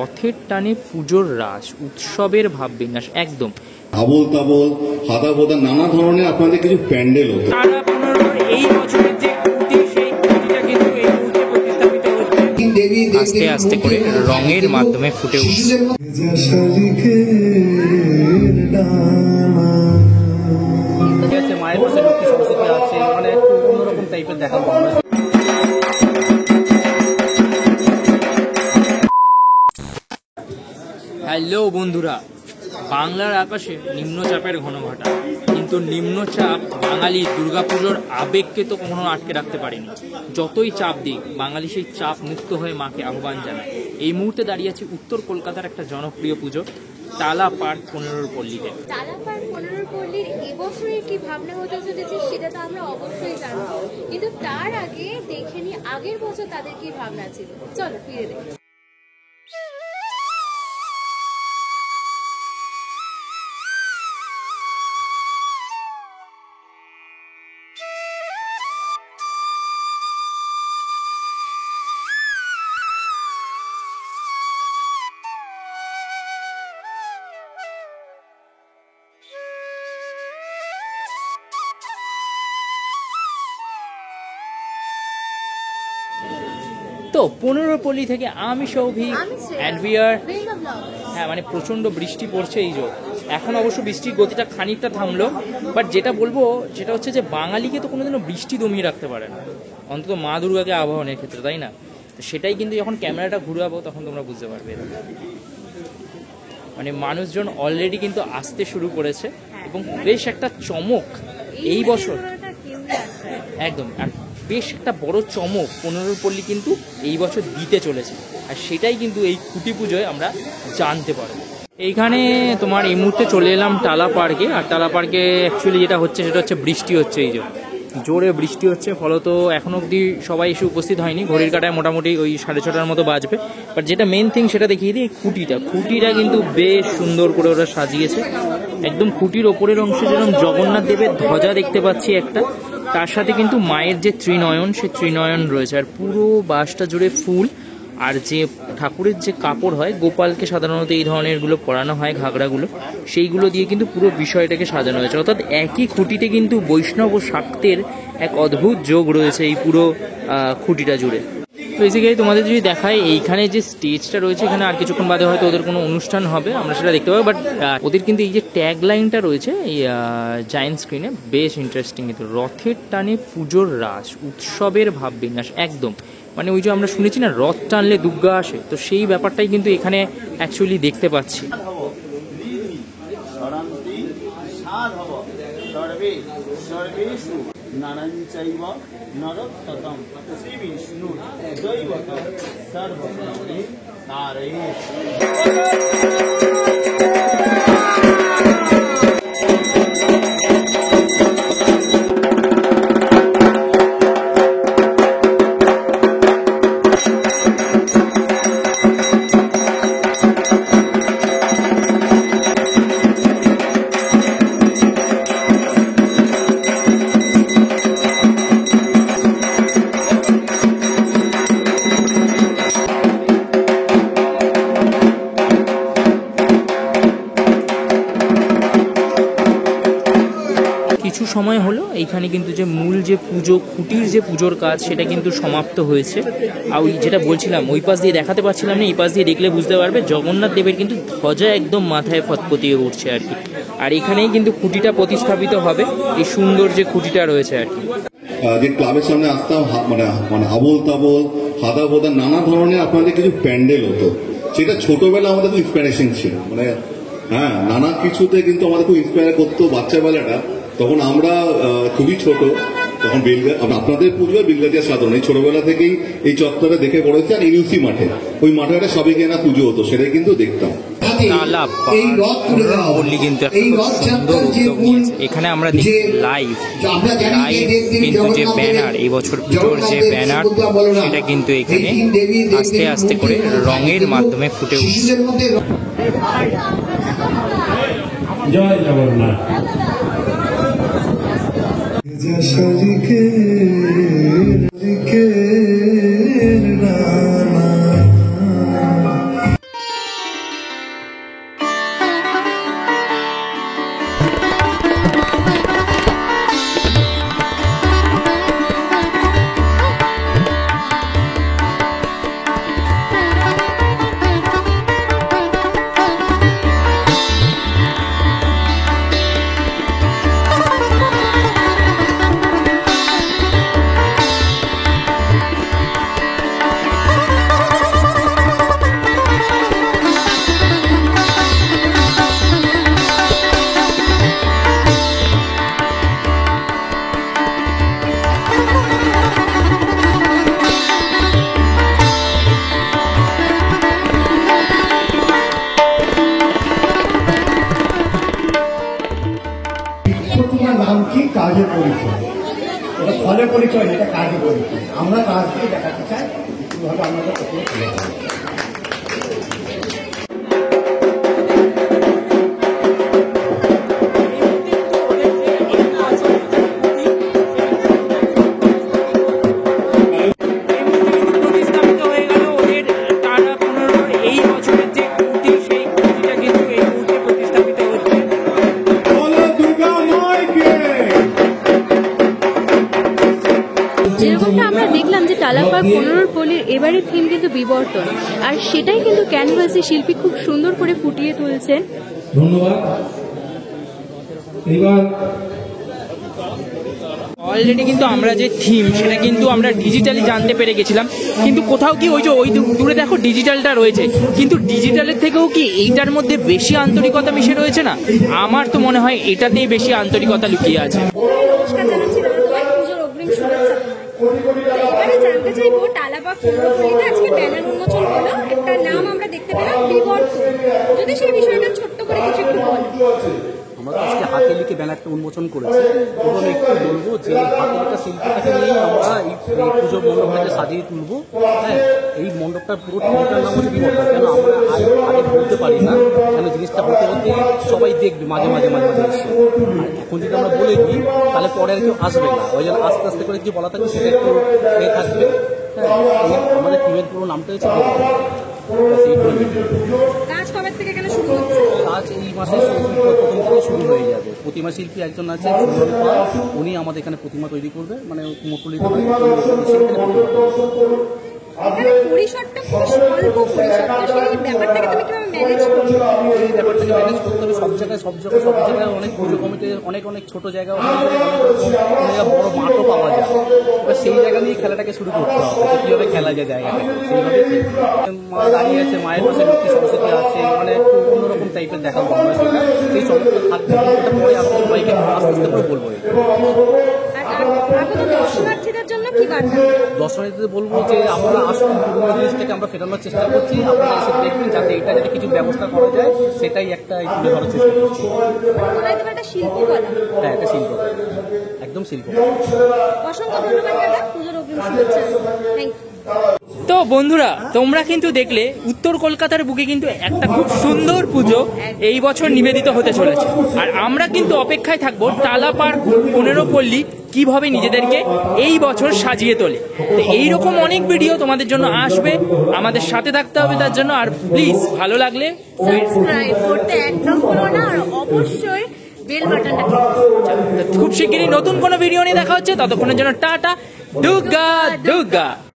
রথের টানে পুজোর রাস, উৎসবের ভাব বিন্যাস একদম আবল তাবল হাদা বোদা নানা ধরনের আপনাদের কিছু প্যান্ডেল হতো। এই বছরের যে খুঁটি, সেই খুঁটিটা কিন্তু এই মুহূর্তে প্রতিস্থাপিত হচ্ছে, আস্তে আস্তে করে রঙের মাধ্যমে ফুটে উঠছে। মায়ের পাশে লক্ষ্মী সরস্বতী আছে, মানে একটু অন্যরকম টাইপের দেখাবো আমরা। হ্যালো বন্ধুরা, বাংলার আকাশে নিম্নচাপের ঘনঘটা, কিন্তু নিম্নচাপ বাঙালি দুর্গাপুজোর আবেগকে তো কখনো আটকে রাখতে পারেনি। যতই চাপ দিক, বাঙালি সেই চাপ মুক্ত হয়ে মাকে আহ্বান জানায়। এই মুহূর্তে দাঁড়িয়ে আছি উত্তর কলকাতার একটা জনপ্রিয় পুজো টালা পার্ক 15 পল্লীতে। টালা পার্ক 15 পল্লীর এবছরের কি ভাবনা হতে চলেছে সেটা তো আমরা অবশ্যই জানবো, কিন্তু তার আগে দেখে নি আগের বছর তাদের কি ভাবনা ছিল। চলো ফিরে দেখি। তো 15 পল্লী থেকে আমি সৌভিক অ্যান্ড উই আর। হ্যাঁ, মানে প্রচণ্ড বৃষ্টি পড়ছে এই যে। এখন অবশ্য বৃষ্টির গতিটা খানিকটা থামলো, বাট যেটা বলবো সেটা হচ্ছে যে বাঙালিকে তো কোনোদিনও বৃষ্টি দমিয়ে রাখতে পারে না, অন্তত মা দুর্গাকে আবাহনের ক্ষেত্রে, তাই না? তো সেটাই কিন্তু যখন ক্যামেরাটা ঘুরাবো তখন তোমরা বুঝতে পারবে। মানে মানুষজন অলরেডি কিন্তু আসতে শুরু করেছে এবং বেশ একটা চমক এই বছর, একদম বেশ একটা বড় চমক 15 পল্লী কিন্তু এই বছর দিতে চলেছে, আর সেটাই কিন্তু এই খুঁটি পুজোয় আমরা জানতে পারবো। এইখানে তোমার এই মুহূর্তে চলে এলাম টালা পার্কে, আর টালা পার্কে অ্যাকচুয়ালি যেটা হচ্ছে সেটা হচ্ছে বৃষ্টি হচ্ছে, এই যে জোরে বৃষ্টি হচ্ছে, ফলত এখনো অবধি সবাই এসে উপস্থিত হয়নি। ঘড়ির কাঁটায় মোটামুটি ওই 6:30টার মতো বাজবে। বাট যেটা মেন থিং সেটা দেখিয়ে দিই, এই খুঁটিটা কিন্তু বেশ সুন্দর করে ওরা সাজিয়েছে। একদম খুঁটির ওপরের অংশে যেরকম জগন্নাথ দেবের ধ্বজা দেখতে পাচ্ছি একটা, তার সাথে কিন্তু মায়ের যে ত্রিনয়ন, সে ত্রিনয়ন রয়েছে, আর পুরো বাসটা জুড়ে ফুল। আর যে ঠাকুরের যে কাপড় হয়, গোপালকে সাধারণত এই ধরনেরগুলো পরানো হয়, ঘাগড়াগুলো, সেইগুলো দিয়ে কিন্তু পুরো বিষয়টাকে সাজানো হয়েছে। অর্থাৎ একই খুঁটিতে কিন্তু বৈষ্ণব ও শাক্তের এক অদ্ভুত যোগ রয়েছে এই পুরো খুঁটিটা জুড়ে। বেসিক্যালি তোমাদের যদি দেখায়, এইখানে যে স্টেজটা রয়েছে, এখানে আর কিছুক্ষণ বাদে হয়তো ওদের কোনো অনুষ্ঠান হবে, আমরা সেটা দেখতে পাবো। বাট ওদের কিন্তু এই যে ট্যাগ লাইনটা রয়েছে এই জায়েন্ট স্ক্রিনে, বেশ ইন্টারেস্টিং। কিন্তু রথের টানে পুজোর রাস, উৎসবের ভাব বিন্যাস একদম, মানে ওই যে আমরা শুনেছি না রথ টানলে দুর্গা আসে, তো সেই ব্যাপারটাই কিন্তু এখানে অ্যাকচুয়ালি দেখতে পাচ্ছি। নারায়ণচৈব নরোত্তমঃ শ্রীবিষ্ণু দৈবতঃ সর্বপ্রাণী নারায়ণ। কিছু সময় হলো এইখানে কিন্তু যে মূল যে পুজো, খুঁটির যে পুজোর কাজ, সেটা কিন্তু সমাপ্ত হয়েছে। আর ওই যেটা বলছিলাম, ওই পাশ দিয়ে দেখাতে পারছিলাম না, এই পাশ দিয়ে দেখলে বুঝতে পারবে জগন্নাথ দেবের কিন্তু ধ্বজা একদম মাথায় ফতফতিয়ে উঠছে আর কি। আর এখানেই কিন্তু খুঁটিটা প্রতিস্থাপিত হবে, এই সুন্দর যে খুঁটিটা রয়েছে আর কি। যে ক্লাবের সামনে আসতাম, মানে আবল তাবল হাদা বোদা নানা ধরনের আপনাদের কিছু প্যান্ডেল হতো, সেটা ছোটবেলা আমাদের খুব ইন্সপিরেশন ছিল। মানে হ্যাঁ, নানা কিছুতে কিন্তু আমাদের খুব ইন্সপায়ার করতো বাচ্চাবেলাটা। তখন আমরা খুবই ছোট, তখন আপনাদের পুজো বেলগাছিয়া সাধন, এই ছোটবেলা থেকেই এই চত্বরে দেখে বড় হয়েছে। আর ইউসি মাঠে, ওই মাঠে একটা সবে কেনা পুজো হতো, সেটাই কিন্তু দেখতাম। এখানে আমরা দেখি লাইভ কিন্তু যে ব্যানার, এই বছর পুজোর যে ব্যানার, সেটা কিন্তু এখানে আস্তে আস্তে করে রঙের মাধ্যমে ফুটে উঠছে। জয় জগন্নাথ। এটা ফলে পরিচয় না, এটা কাজে পরিচয়। আমরা কাজ দিয়ে দেখাতে চাই কিভাবে আমাদের প্রথমে তুলে ধরবো। প্রতিস্থাপিত হয়ে গেল ওদের টানা 15 এই বছরের যে কুটি, সেই কুটিটা কিন্তু এই মুহূর্তে প্রতিস্থাপিত হচ্ছে। যেরকমটা আমরা দেখলাম যে টালাপাড় 15 পল্লীর এবারের থিম কিন্তু বিবর্তন, আর সেটাই কিন্তু ক্যানভাসে শিল্পী খুব সুন্দর করে ফুটিয়ে তুলছেন। ধন্যবাদ। এবার অলরেডি কিন্তু আমরা যে থিম সেটা কিন্তু আমরা ডিজিটালি জানতে পেরে গেছিলাম, কিন্তু কোথাও কি ওই যে ওই দূরে দেখো ডিজিটালটা রয়েছে, কিন্তু ডিজিটালের থেকেও কি এইটার মধ্যে বেশি আন্তরিকতা মিশে রয়েছে না? আমার তো মনে হয় এটাতেই বেশি আন্তরিকতা লুকিয়ে আছে। নমস্কার জানাচ্ছি তোমায়, পুজোর অগ্রিম শুভেচ্ছা তোমায়। এবারে জানতে চাইবো টালাপাড় 15 পল্লীতে আজকে ব্যানার উন্মোচন হলো, একটা নাম আমরা দেখতে পেলাম বিবর্তন, যদি সেই বিষয়টা ছোট্ট করে কিছু একটু বলো। আমরা আজকে হাতে লিখে ব্যানারটা উন্মোচন করেছি এবং একটু বলবো যে হাতে লেখা শিল্পীটাকে নিয়েই আমরা এই পুজোর মণ্ডপটাকে সাজিয়ে তুলবো। হ্যাঁ, এই মণ্ডপটার পুরো থিমটার নাম হচ্ছে বিবর্তন। কেন আমরা আগে বলতে পারি না, কেন জিনিসটা হতে হতে সবাই দেখবে মাঝে মাঝে এসে। আর এখন যদি আমরা বলে দিই তাহলে পরে আর কেউ আসবে না, ওই জন্য আস্তে আস্তে করে যে বলা থাকবে সেটা একটু হয়ে থাকবে। হ্যাঁ, আমাদের থিমের পুরো নামটা হচ্ছে কাজ কবে থেকে কেন শুরু হচ্ছে? কাজ এই মাসে প্রথম থেকে শুরু হয়ে যাবে। প্রতিমা শিল্পী একজন আছে সুমন পাল, উনি আমাদের এখানে প্রতিমা তৈরি করবে, মানে কুমোরটুলিতে এখানে পরিসরটা খুব স্বল্প পরিসর, তো সেই ব্যাপারটাকে তুমি কিভাবে ম্যানেজ করবে? এই ব্যাপারটাকে ম্যানেজ করতে হবে। সব জায়গায় অনেক পুজো কমিটি অনেক ছোট জায়গা, অনেক বড় মাঠও পাওয়া যায়। এবার সেই জায়গা নিয়ে খেলাটাকে শুরু করতে হবে, যে কীভাবে খেলা যায় জায়গাটাকে সেইভাবে। মা দাঁড়িয়ে আছে, মায়ের পাশে লক্ষ্মী সরস্বতী আছে, মানে একটু অন্যরকম টাইপের দেখাবো আমরা সেটা। সেই চমকটা থাকবে, ওটা পরে আসতে সবাইকে আস্তে আস্তে করে বলবো। আর আগত দর্শনার্থীদের জন্য কি বার্তা? দর্শনার্থীদের বলবো যে আমরা আসুন, পুরোনো জিনিসটাকে আমরা ফেরানোর চেষ্টা করছি, আপনারা এসে দেখবেন, যাতে এটা যদি কিছু ব্যবস্থা করা যায় সেটাই একটা তুলে ধরার চেষ্টা করছি। বলাই দেবে একটা শিল্পকলা। হ্যাঁ, এটা শিল্প, একদম শিল্প। অসংখ্য ধন্যবাদ দাদা, পুজোর অগ্রিম শুভেচ্ছা। Thank you. তো বন্ধুরা, তোমরা কিন্তু দেখলে উত্তর কলকাতার বুকে কিন্তু একটা খুব সুন্দর পুজো এই বছর নিবেদিত হতে চলেছে, আর আমরা কিন্তু অপেক্ষায় থাকবো টালাপাড় 15 পল্লী কিভাবে নিজেদেরকে এই বছর সাজিয়ে তোলে। তো এইরকম অনেক ভিডিও তোমাদের জন্য আসবে, আমাদের সাথে থাকতে হবে তার জন্য। আর প্লিজ ভালো লাগলে সাবস্ক্রাইব করতে একদম ভুলো না, আর অবশ্যই বেল বাটনটা খুব শিগগিরই নতুন কোনো ভিডিও নিয়ে দেখা হচ্ছে। ততক্ষণের জন্য টাটা, দুর্গা দুর্গা।